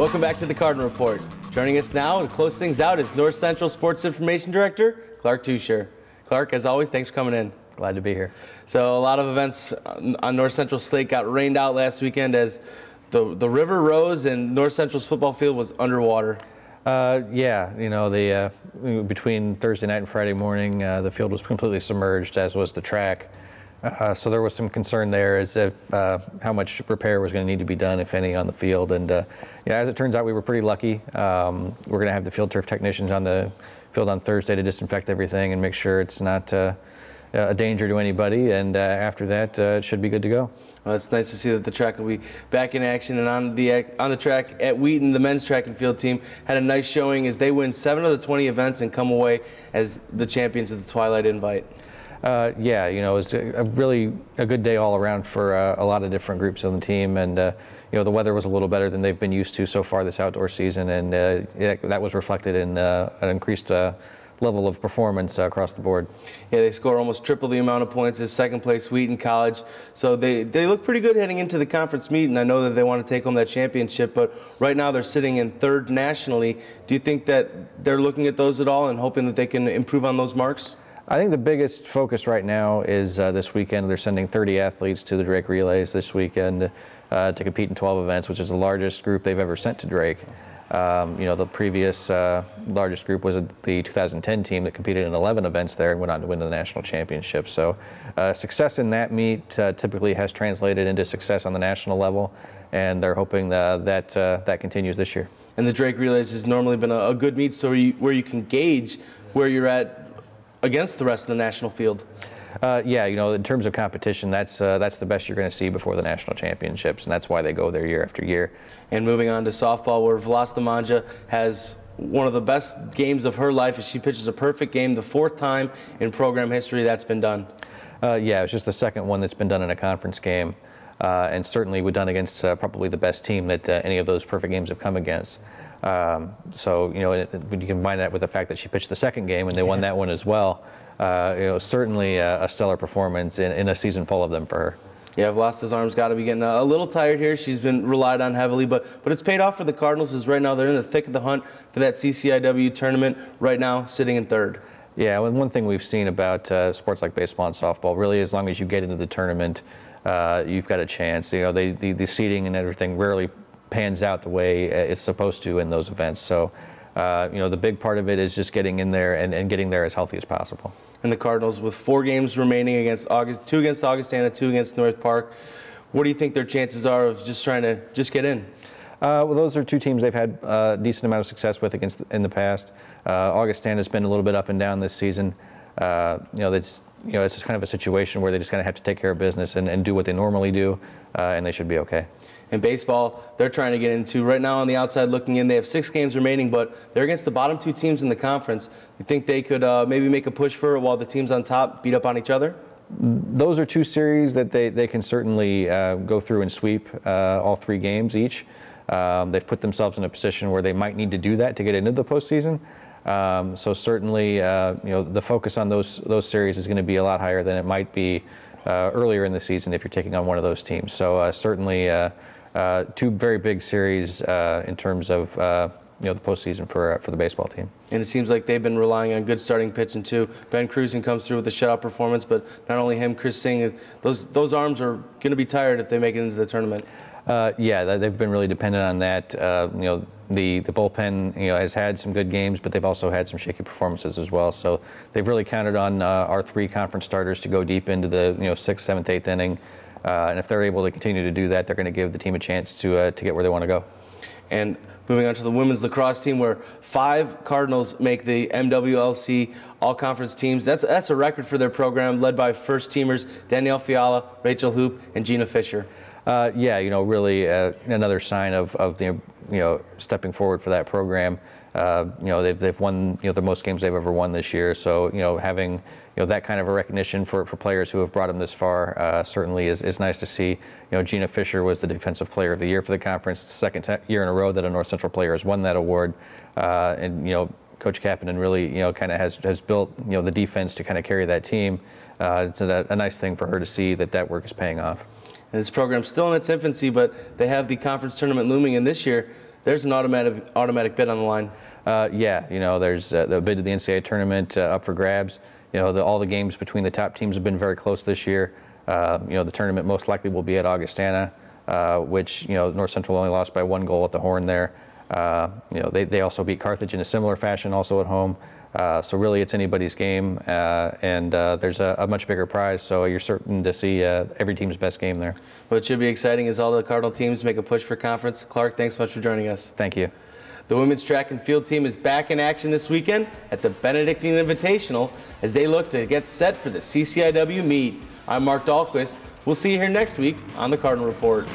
Welcome back to the Cardinal Report. Joining us now to close things out is North Central Sports Information Director, Clark Teuscher. Clark, as always, thanks for coming in. Glad to be here. So a lot of events on North Central slate got rained out last weekend as the river rose and North Central's football field was underwater. Yeah, you know, between Thursday night and Friday morning, the field was completely submerged, as was the track. So there was some concern there as if how much repair was going to need to be done, if any, on the field. And as it turns out, we were pretty lucky. We're going to have the field turf technicians on the field on Thursday to disinfect everything and make sure it's not a danger to anybody. And after that, it should be good to go. Well, it's nice to see that the track will be back in action, and on the track at Wheaton, the men's track and field team had a nice showing as they win 7 of the 20 events and come away as the champions of the Twilight Invite. Yeah, you know, it was really a good day all around for a lot of different groups on the team, and you know, the weather was a little better than they've been used to so far this outdoor season, and that was reflected in an increased level of performance across the board. Yeah, they score almost triple the amount of points as second place Wheaton College, so they look pretty good heading into the conference meet, and I know that they want to take home that championship, but right now they're sitting in 3rd nationally. Do you think that they're looking at those at all and hoping that they can improve on those marks? I think the biggest focus right now is this weekend. They're sending 30 athletes to the Drake Relays this weekend to compete in 12 events, which is the largest group they've ever sent to Drake. You know, the previous largest group was the 2010 team that competed in 11 events there and went on to win the national championship. So success in that meet typically has translated into success on the national level, and they're hoping that continues this year. And the Drake Relays has normally been a good meet, so where you can gauge where you're at against the rest of the national field. Yeah, you know, in terms of competition, that's the best you're going to see before the national championships, and that's why they go there year after year. And moving on to softball, where Vlastimanja has one of the best games of her life as she pitches a perfect game, the 4th time in program history that's been done. Yeah, it's just the 2nd one that's been done in a conference game, and certainly we've done against probably the best team that any of those perfect games have come against. So, you know, when you combine that with the fact that she pitched the 2nd game and they won that one as well, you know, certainly a stellar performance in a season full of them for her. Yeah, Vlasta's arm's got to be getting a little tired here. She's been relied on heavily, but it's paid off for the Cardinals as right now they're in the thick of the hunt for that CCIW tournament, right now sitting in 3rd. Yeah, well, one thing we've seen about sports like baseball and softball, really, as long as you get into the tournament, you've got a chance. You know, the seeding and everything rarely pans out the way it's supposed to in those events. So, you know, the big part of it is just getting in there and getting there as healthy as possible. And the Cardinals, with 4 games remaining against 2 against Augustana, 2 against North Park, what do you think their chances are of just trying to get in? Well, those are 2 teams they've had a decent amount of success with in the past. Augustana has been a little bit up and down this season. You know, it's just kind of a situation where they just kind of have to take care of business and do what they normally do, and they should be okay. In baseball, they're trying to get into, right now on the outside looking in, they have 6 games remaining, but they're against the bottom 2 teams in the conference. You think they could maybe make a push for it while the teams on top beat up on each other? Those are 2 series that they can certainly go through and sweep all 3 games each. They've put themselves in a position where they might need to do that to get into the postseason. So certainly, you know, the focus on those series is going to be a lot higher than it might be earlier in the season if you're taking on one of those teams. So certainly 2 very big series in terms of you know, the postseason for the baseball team. And it seems like they've been relying on good starting pitching too. Ben Cruzen comes through with a shutout performance, but not only him, Chris Singh, those arms are going to be tired if they make it into the tournament. Yeah, they've been really dependent on that. You know, the bullpen, you know, has had some good games, but they've also had some shaky performances as well. So they've really counted on our 3 conference starters to go deep into the 6th, 7th, 8th inning. And if they're able to continue to do that, they're going to give the team a chance to get where they want to go. And moving on to the women's lacrosse team, where 5 Cardinals make the MWLC all-conference teams. That's a record for their program, led by first-teamers Danielle Fiala, Rachel Hoop, and Gina Fisher. Yeah, you know, really another sign of the, you know, stepping forward for that program. You know, they've won, you know, the most games they've ever won this year. So, you know, having, you know, that kind of a recognition for players who have brought them this far certainly is nice to see. You know, Gina Fisher was the Defensive Player of the Year for the conference, the 2nd year in a row that a North Central player has won that award. And, you know, Coach Kapanen really, you know, kind of has built, you know, the defense to kind of carry that team. It's a nice thing for her to see that work is paying off. And this program's still in its infancy, but they have the conference tournament looming, and this year there's an automatic bid on the line. Yeah, there's the bid to the NCAA tournament up for grabs. All the games between the top teams have been very close this year. The tournament most likely will be at Augustana, which North Central only lost by 1 goal at the Horn there. They also beat Carthage in a similar fashion, also at home. So really, it's anybody's game, and there's a much bigger prize. So you're certain to see every team's best game there. Well, it should be exciting as all the Cardinal teams make a push for conference. Clark, thanks so much for joining us. Thank you. The women's track and field team is back in action this weekend at the Benedictine Invitational as they look to get set for the CCIW meet. I'm Marc Dahlquist. We'll see you here next week on the Cardinal Report.